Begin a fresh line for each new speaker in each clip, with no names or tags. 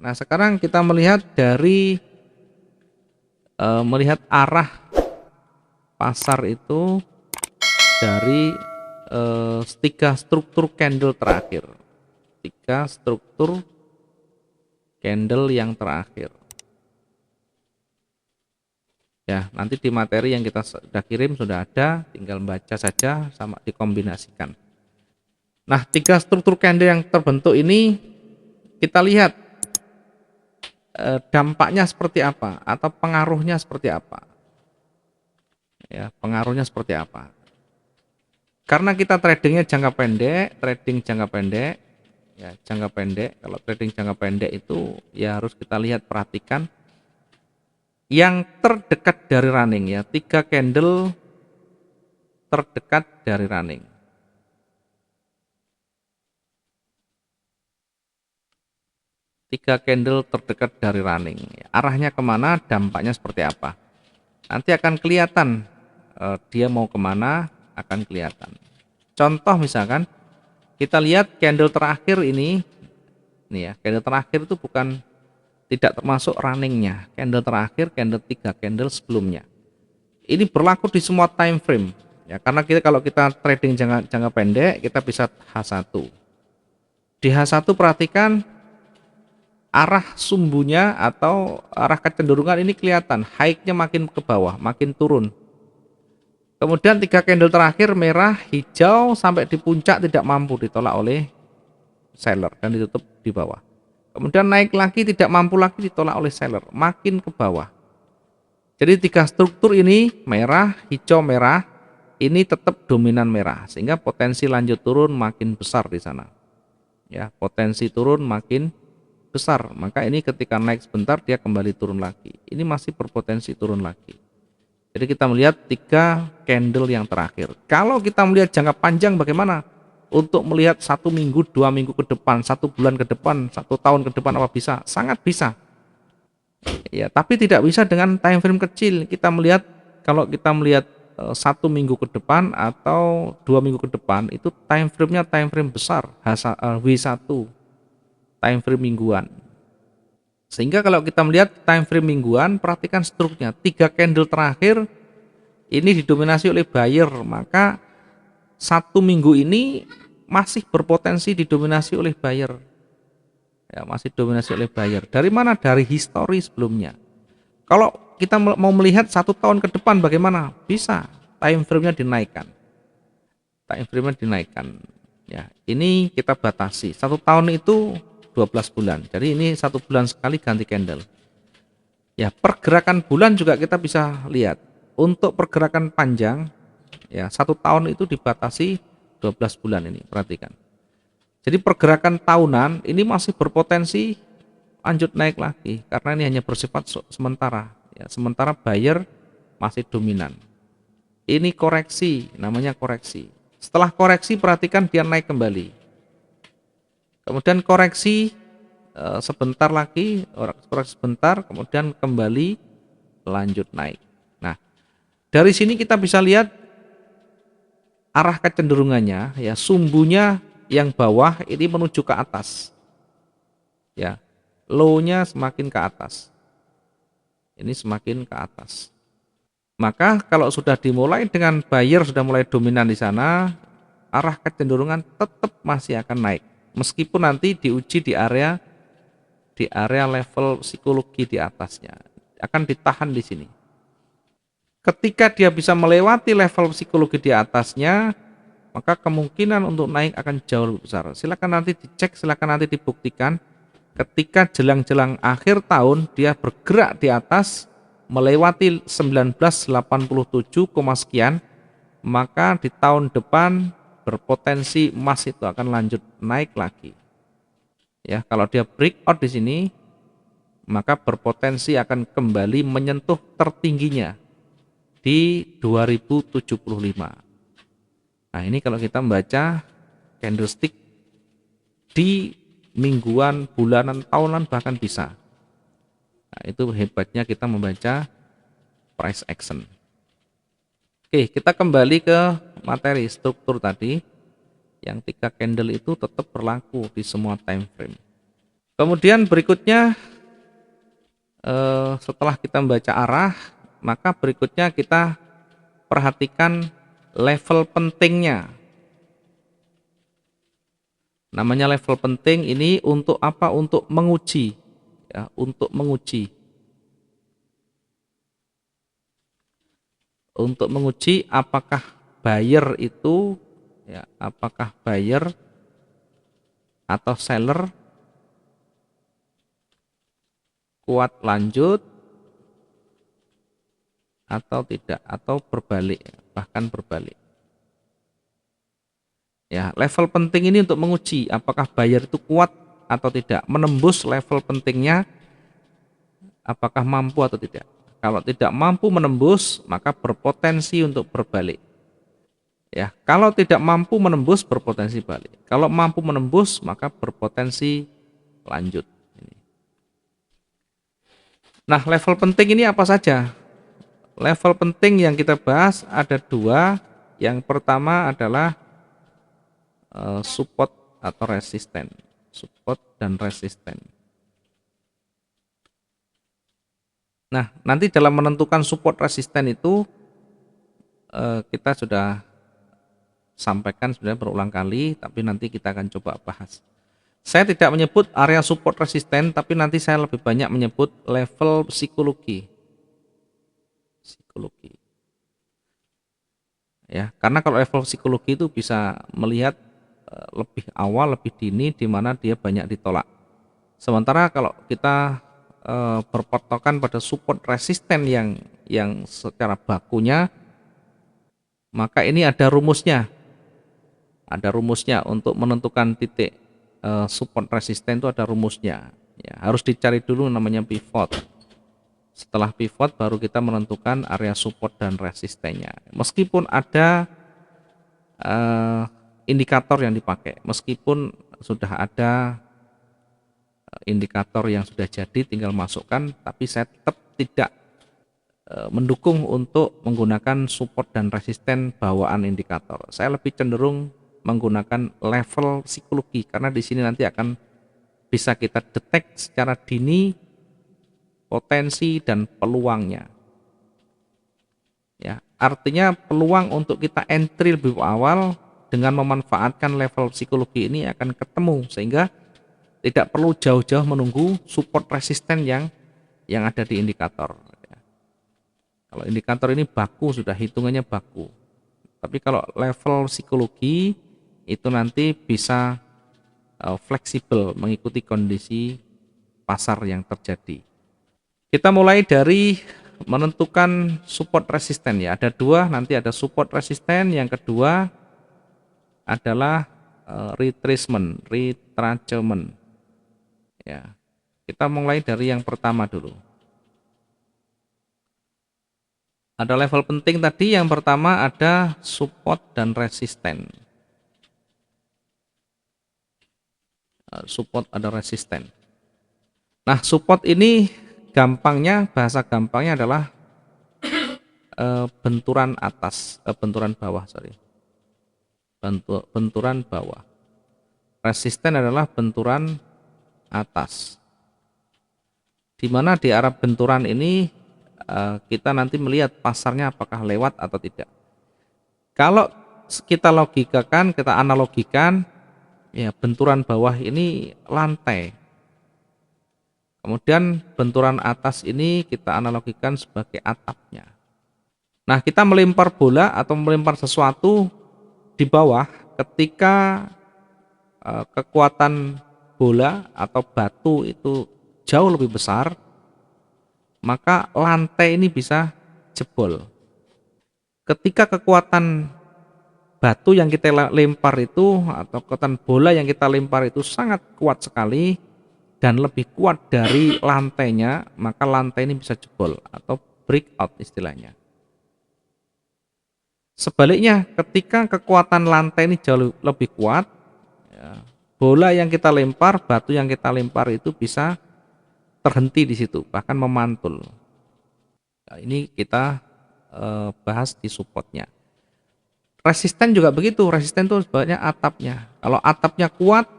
Nah, sekarang kita melihat dari melihat arah pasar itu dari tiga struktur candle terakhir. Tiga struktur candle yang terakhir. Ya, nanti di materi yang kita sudah kirim sudah ada, tinggal baca saja sama dikombinasikan. Nah, tiga struktur candle yang terbentuk ini kita lihat dampaknya seperti apa atau pengaruhnya seperti apa. Ya, pengaruhnya seperti apa. Karena kita tradingnya jangka pendek, trading jangka pendek, ya jangka pendek. Kalau trading jangka pendek itu ya harus kita lihat, perhatikan yang terdekat dari running, ya, tiga candle terdekat dari running. Tiga candle terdekat dari running, arahnya kemana, dampaknya seperti apa, nanti akan kelihatan. Dia mau kemana akan kelihatan. Contoh misalkan kita lihat candle terakhir ini ya, candle terakhir itu bukan, tidak termasuk runningnya. Candle terakhir, candle 3 candle sebelumnya ini berlaku di semua time frame, ya, karena kalau kita trading jangka pendek kita bisa H1. Di H1 perhatikan arah sumbunya atau arah kecenderungan ini kelihatan, high-nya makin ke bawah, makin turun. Kemudian tiga candle terakhir merah, hijau sampai di puncak tidak mampu ditolak oleh seller dan ditutup di bawah. Kemudian naik lagi tidak mampu lagi ditolak oleh seller, makin ke bawah. Jadi tiga struktur ini merah, hijau, merah ini tetap dominan merah, sehingga potensi lanjut turun makin besar di sana. Ya, potensi turun makin besar, maka ini ketika naik sebentar dia kembali turun lagi, ini masih berpotensi turun lagi. Jadi kita melihat tiga candle yang terakhir. Kalau kita melihat jangka panjang bagaimana? Untuk melihat 1 minggu, 2 minggu ke depan, 1 bulan ke depan, 1 tahun ke depan, apa bisa? Sangat bisa. Ya, tapi tidak bisa dengan time frame kecil. Kita melihat, kalau kita melihat 1 minggu ke depan atau 2 minggu ke depan, itu time frame-nya time frame besar, W1, time frame mingguan. Sehingga kalau kita melihat time frame mingguan, perhatikan struknya, tiga candle terakhir ini didominasi oleh buyer, maka 1 minggu ini masih berpotensi didominasi oleh buyer. Ya, masih dominasi oleh buyer. Dari mana? Dari histori sebelumnya. Kalau kita mau melihat 1 tahun ke depan bagaimana? Bisa, time frame-nya dinaikkan. Time frame-nya dinaikkan. Ya, ini kita batasi. 1 tahun itu 12 bulan. Jadi ini 1 bulan sekali ganti candle. Ya, pergerakan bulan juga kita bisa lihat. Untuk pergerakan panjang, ya 1 tahun itu dibatasi 12 bulan ini, perhatikan. Jadi pergerakan tahunan ini masih berpotensi lanjut naik lagi, karena ini hanya bersifat sementara. Ya, sementara buyer masih dominan. Ini koreksi, namanya koreksi. Setelah koreksi perhatikan dia naik kembali. Kemudian koreksi sebentar lagi, koreksi sebentar, kemudian kembali lanjut naik. Nah, dari sini kita bisa lihat arah kecenderungannya, ya, sumbunya yang bawah ini menuju ke atas. Ya, low-nya semakin ke atas. Ini semakin ke atas. Maka kalau sudah dimulai dengan buyer sudah mulai dominan di sana, arah kecenderungan tetap masih akan naik. Meskipun nanti diuji di area level psikologi di atasnya, akan ditahan di sini. Ketika dia bisa melewati level psikologi di atasnya, maka kemungkinan untuk naik akan jauh lebih besar. Silakan nanti dicek, silakan nanti dibuktikan. Ketika jelang-jelang akhir tahun dia bergerak di atas melewati 1987, sekian, maka di tahun depan berpotensi emas itu akan lanjut naik lagi. Ya, kalau dia breakout di sini, maka berpotensi akan kembali menyentuh tertingginya di 2075. Nah, ini kalau kita membaca candlestick di mingguan, bulanan, tahunan, bahkan bisa. Nah, itu hebatnya kita membaca price action. Oke, kita kembali ke materi struktur tadi. Yang 3 candle itu tetap berlaku di semua time frame. Kemudian berikutnya setelah kita membaca arah, maka berikutnya kita perhatikan level pentingnya. Namanya level penting ini untuk apa? Untuk menguji, ya, untuk menguji. Untuk menguji apakah buyer itu, ya, apakah buyer atau seller kuat lanjut atau tidak, atau berbalik, bahkan berbalik. Ya, level penting ini untuk menguji apakah buyer itu kuat atau tidak, menembus level pentingnya, apakah mampu atau tidak. Kalau tidak mampu menembus, maka berpotensi untuk berbalik. Ya, kalau tidak mampu menembus, berpotensi balik. Kalau mampu menembus, maka berpotensi lanjut. Nah, level penting ini apa saja? Level penting yang kita bahas ada dua. Yang pertama adalah support atau resisten. Support dan resisten. Nah, nanti dalam menentukan support resisten itu kita sudah sampaikan sebenarnya berulang kali, tapi nanti kita akan coba bahas. Saya tidak menyebut area support resisten, tapi nanti saya lebih banyak menyebut level psikologi. Psikologi. Ya, karena kalau level psikologi itu bisa melihat lebih awal, lebih dini di mana dia banyak ditolak. Sementara kalau kita berpatokan pada support resisten yang secara bakunya, maka ini ada rumusnya. Ada rumusnya untuk menentukan titik support resisten itu ada rumusnya. Ya, harus dicari dulu namanya pivot. Setelah pivot baru kita menentukan area support dan resistennya. Meskipun ada indikator yang dipakai, meskipun sudah ada indikator yang sudah jadi tinggal masukkan, tapi saya tetap tidak mendukung untuk menggunakan support dan resisten bawaan indikator. Saya lebih cenderung menggunakan level psikologi karena di sini nanti akan bisa kita detek secara dini potensi dan peluangnya. Ya, artinya peluang untuk kita entry lebih awal dengan memanfaatkan level psikologi ini akan ketemu sehingga tidak perlu jauh-jauh menunggu support resisten yang ada di indikator. Kalau indikator ini baku, sudah hitungannya baku. Tapi kalau level psikologi itu nanti bisa fleksibel mengikuti kondisi pasar yang terjadi. Kita mulai dari menentukan support resisten ya. Ada dua, nanti ada support resisten, yang kedua adalah retracement. Ya. Kita mulai dari yang pertama dulu. Ada level penting tadi, yang pertama ada support dan resisten. Support ada resisten. Nah, support ini gampangnya, bahasa gampangnya adalah benturan atas, benturan bawah, sorry. Benturan bawah. Resisten adalah benturan atas. Di mana di arah benturan ini kita nanti melihat pasarnya apakah lewat atau tidak. Kalau kita logikakan, kita analogikan, ya benturan bawah ini lantai. Kemudian benturan atas ini kita analogikan sebagai atapnya. Nah, kita melempar bola atau melempar sesuatu di bawah, ketika kekuatan bola atau batu itu jauh lebih besar, maka lantai ini bisa jebol. Ketika kekuatan batu yang kita lempar itu atau kekuatan bola yang kita lempar itu sangat kuat sekali dan lebih kuat dari lantainya, maka lantai ini bisa jebol atau breakout istilahnya. Sebaliknya, ketika kekuatan lantai ini jauh lebih kuat, ya, bola yang kita lempar, batu yang kita lempar itu bisa terhenti di situ, bahkan memantul. Nah, ini kita bahas di supportnya. Resisten juga begitu, resisten itu sebenarnya atapnya. Kalau atapnya kuat,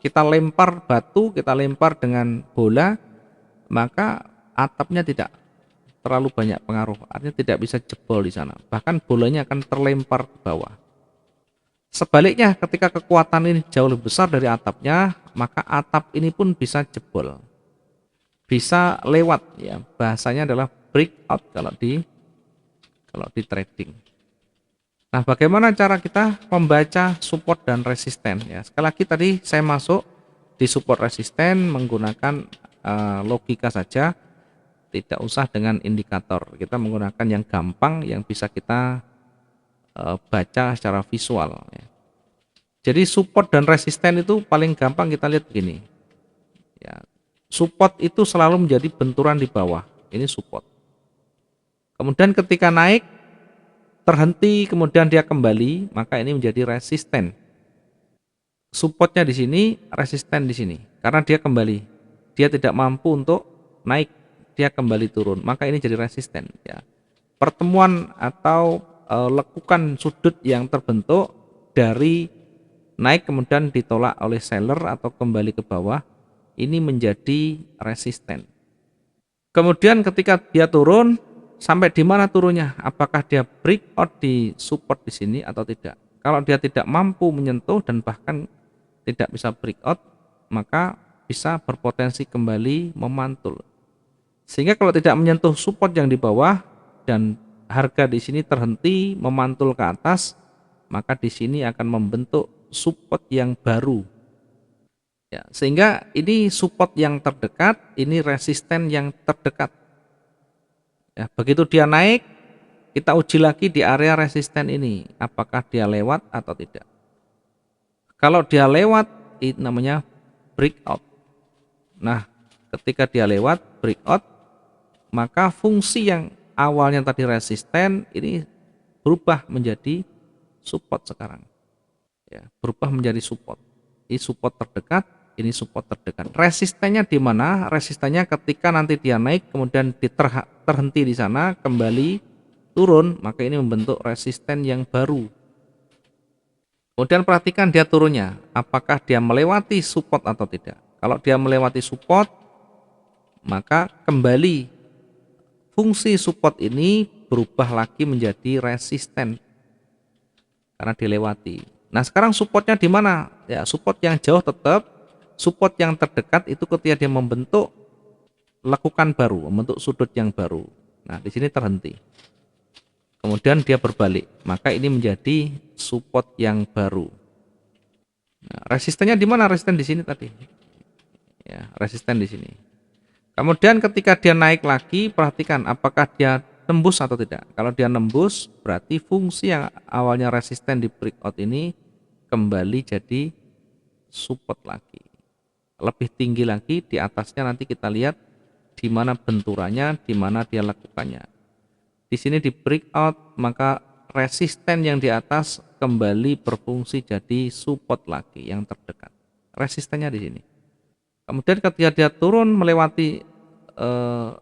kita lempar batu, kita lempar dengan bola, maka atapnya tidak terlalu banyak pengaruh, artinya tidak bisa jebol di sana. Bahkan bolanya akan terlempar ke bawah. Sebaliknya, ketika kekuatan ini jauh lebih besar dari atapnya, maka atap ini pun bisa jebol, bisa lewat, ya. Bahasanya adalah breakout kalau di trading. Nah, bagaimana cara kita membaca support dan resisten? Ya, sekali lagi tadi saya masuk di support resisten menggunakan logika saja, tidak usah dengan indikator. Kita menggunakan yang gampang yang bisa kita baca secara visual. Ya. Jadi support dan resisten itu paling gampang kita lihat begini. Ya, support itu selalu menjadi benturan di bawah. Ini support. Kemudian ketika naik terhenti kemudian dia kembali, maka ini menjadi resisten. Supportnya di sini, resisten di sini, karena dia kembali, dia tidak mampu untuk naik, dia kembali turun, maka ini jadi resisten. Ya. Pertemuan atau lekukan sudut yang terbentuk dari naik kemudian ditolak oleh seller atau kembali ke bawah, ini menjadi resisten. Kemudian ketika dia turun, sampai di mana turunnya? Apakah dia breakout di support di sini atau tidak? Kalau dia tidak mampu menyentuh dan bahkan tidak bisa breakout, maka bisa berpotensi kembali memantul. Sehingga kalau tidak menyentuh support yang di bawah dan harga di sini terhenti memantul ke atas, maka di sini akan membentuk support yang baru. Ya, sehingga ini support yang terdekat, ini resisten yang terdekat. Ya, begitu dia naik, kita uji lagi di area resisten ini, apakah dia lewat atau tidak. Kalau dia lewat, itu namanya breakout. Nah, ketika dia lewat breakout, maka fungsi yang awalnya tadi resisten ini berubah menjadi support sekarang. Ya, berubah menjadi support. Ini support terdekat, ini support terdekat. Resistennya di mana? Resistennya ketika nanti dia naik kemudian terhenti di sana kembali turun, maka ini membentuk resisten yang baru. Kemudian perhatikan dia turunnya, apakah dia melewati support atau tidak. Kalau dia melewati support, maka kembali fungsi support ini berubah lagi menjadi resisten karena dilewati. Nah, sekarang supportnya di mana? Ya, support yang jauh tetap, support yang terdekat itu ketika dia membentuk lekukan baru, membentuk sudut yang baru. Nah, di sini terhenti. Kemudian dia berbalik, maka ini menjadi support yang baru. Nah, resistennya di mana? Resisten di sini tadi. Ya, resisten di sini. Kemudian ketika dia naik lagi, perhatikan apakah dia nembus atau tidak. Kalau dia nembus, berarti fungsi yang awalnya resisten di breakout ini kembali jadi support lagi. Lebih tinggi lagi di atasnya nanti kita lihat di mana benturannya, di mana dia lakukannya. Di sini di breakout, maka resisten yang di atas kembali berfungsi jadi support lagi yang terdekat. Resistennya di sini. Kemudian ketika dia turun melewati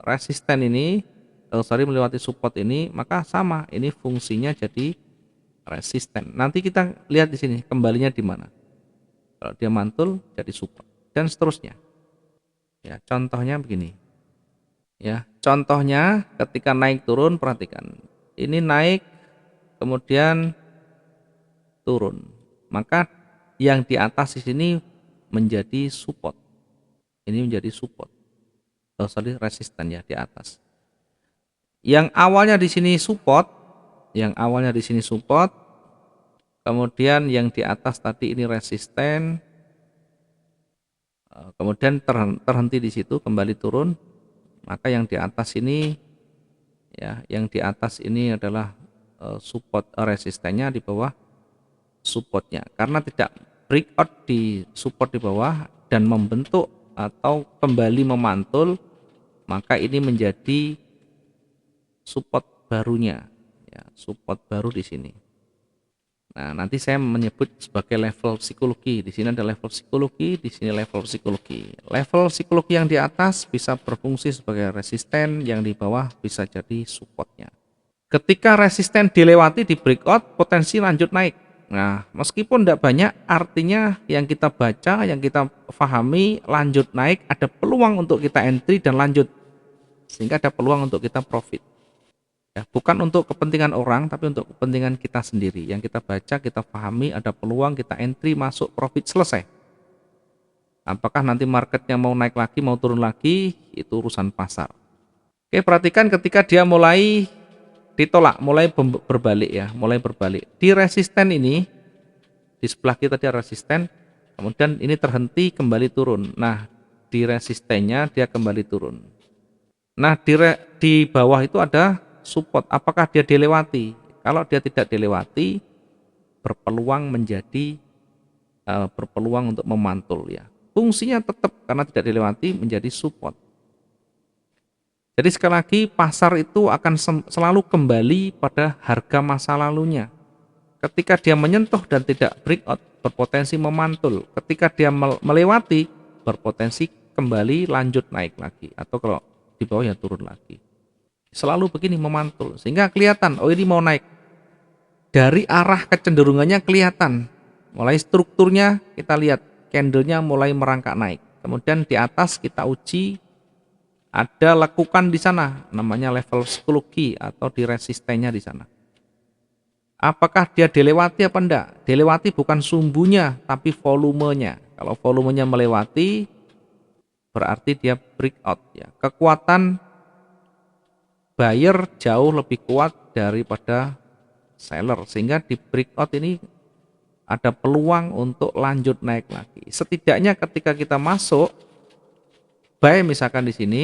resisten ini, melewati support ini, maka sama, ini fungsinya jadi resisten. Nanti kita lihat di sini kembalinya di mana. Kalau dia mantul jadi support dan seterusnya. Ya, contohnya begini. Ya, contohnya ketika naik turun perhatikan. Ini naik kemudian turun. Maka yang di atas di sini menjadi support. Ini menjadi support. Resisten ya di atas. Yang awalnya di sini support, kemudian yang di atas tadi ini resisten, kemudian terhenti di situ kembali turun, maka yang di atas ini ya, yang di atas ini adalah support resistennya, di bawah supportnya, karena tidak breakout di support di bawah dan membentuk atau kembali memantul, maka ini menjadi support barunya, ya, support baru di sini. Nah, nanti saya menyebut sebagai level psikologi. Di sini ada level psikologi, di sini level psikologi. Level psikologi yang di atas bisa berfungsi sebagai resisten, yang di bawah bisa jadi supportnya. Ketika resisten dilewati di breakout, potensi lanjut naik. Nah, meskipun tidak banyak, artinya yang kita baca, yang kita pahami, lanjut naik, ada peluang untuk kita entry dan lanjut, sehingga ada peluang untuk kita profit. Ya, bukan untuk kepentingan orang, tapi untuk kepentingan kita sendiri. Yang kita baca, kita pahami, ada peluang, kita entry, masuk, profit, selesai. Apakah nanti marketnya mau naik lagi, mau turun lagi, itu urusan pasar. Oke, perhatikan ketika dia mulai ditolak, mulai berbalik ya, mulai berbalik. Di resisten ini, di sebelah kita dia resisten, kemudian ini terhenti, kembali turun. Nah, di resistennya dia kembali turun. Nah, di bawah itu ada support, apakah dia dilewati? Kalau dia tidak dilewati, berpeluang menjadi berpeluang untuk memantul ya. Fungsinya tetap karena tidak dilewati menjadi support. Jadi sekali lagi pasar itu akan selalu kembali pada harga masa lalunya. Ketika dia menyentuh dan tidak breakout, berpotensi memantul. Ketika dia melewati, berpotensi kembali lanjut naik lagi. Atau kalau di bawah ya turun lagi. Selalu begini memantul, sehingga kelihatan, oh ini mau naik. Dari arah kecenderungannya kelihatan, mulai strukturnya kita lihat, candlenya mulai merangkak naik. Kemudian di atas kita uji, ada lekukan di sana, namanya level psikologi atau di resistennya di sana. Apakah dia dilewati apa enggak? Dilewati bukan sumbunya, tapi volumenya. Kalau volumenya melewati, berarti dia breakout ya. Kekuatan buyer jauh lebih kuat daripada seller, sehingga di breakout ini ada peluang untuk lanjut naik lagi. Setidaknya ketika kita masuk buy misalkan di sini,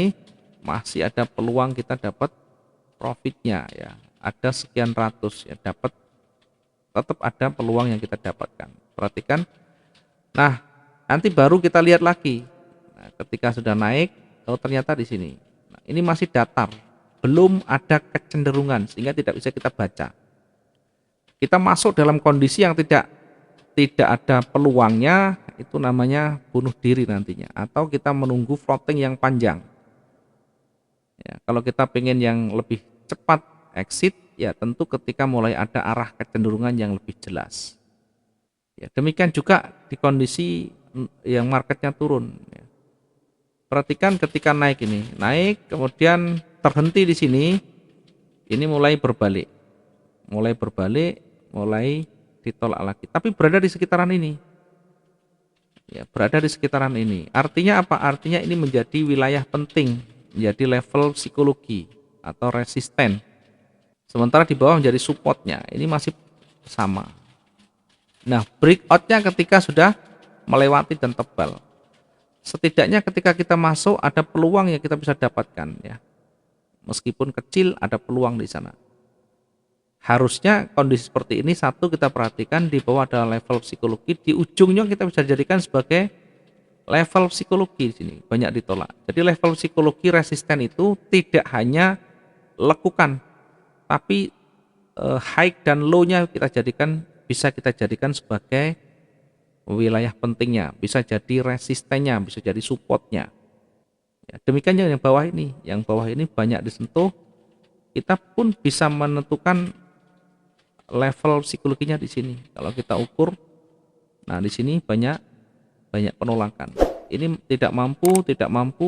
masih ada peluang kita dapat profitnya ya. Ada sekian ratus ya, dapat, tetap ada peluang yang kita dapatkan. Perhatikan. Nah, nanti baru kita lihat lagi. Nah, ketika sudah naik, oh ternyata di sini. Nah, ini masih datar. Belum ada kecenderungan sehingga tidak bisa kita baca. Kita masuk dalam kondisi yang tidak ada peluangnya, itu namanya bunuh diri nantinya, atau kita menunggu floating yang panjang. Ya, kalau kita pengen yang lebih cepat exit, ya tentu ketika mulai ada arah kecenderungan yang lebih jelas. Ya, demikian juga di kondisi yang marketnya turun. Ya. Perhatikan ketika naik ini, naik kemudian terhenti di sini, ini mulai berbalik, mulai ditolak lagi, tapi berada di sekitaran ini, ya berada di sekitaran ini. Artinya apa? Artinya ini menjadi wilayah penting, menjadi level psikologi atau resisten. Sementara di bawah menjadi supportnya, ini masih sama. Nah, breakoutnya ketika sudah melewati dan tebal. Setidaknya ketika kita masuk ada peluang yang kita bisa dapatkan ya. Meskipun kecil ada peluang di sana. Harusnya kondisi seperti ini, satu kita perhatikan di bawah ada level psikologi, di ujungnya kita bisa jadikan sebagai level psikologi di sini, banyak ditolak. Jadi level psikologi resisten itu tidak hanya lekukan, tapi high dan low-nya bisa kita jadikan sebagai wilayah pentingnya, bisa jadi resistennya, bisa jadi supportnya. Ya, demikian yang bawah ini, banyak disentuh, kita pun bisa menentukan level psikologinya di sini. Kalau kita ukur, nah di sini banyak penolakan. Ini tidak mampu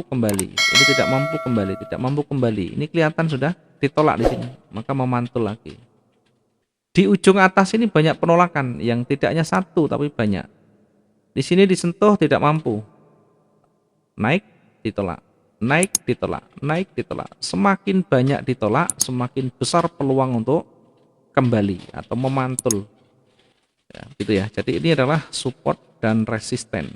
kembali. Ini tidak mampu kembali. Ini kelihatan sudah ditolak di sini, maka memantul lagi. Di ujung atas ini banyak penolakan, yang tidak hanya satu tapi banyak. Di sini disentuh tidak mampu, naik ditolak, naik ditolak, naik ditolak. Semakin banyak ditolak, semakin besar peluang untuk kembali atau memantul. Ya, gitu ya. Jadi ini adalah support dan resisten.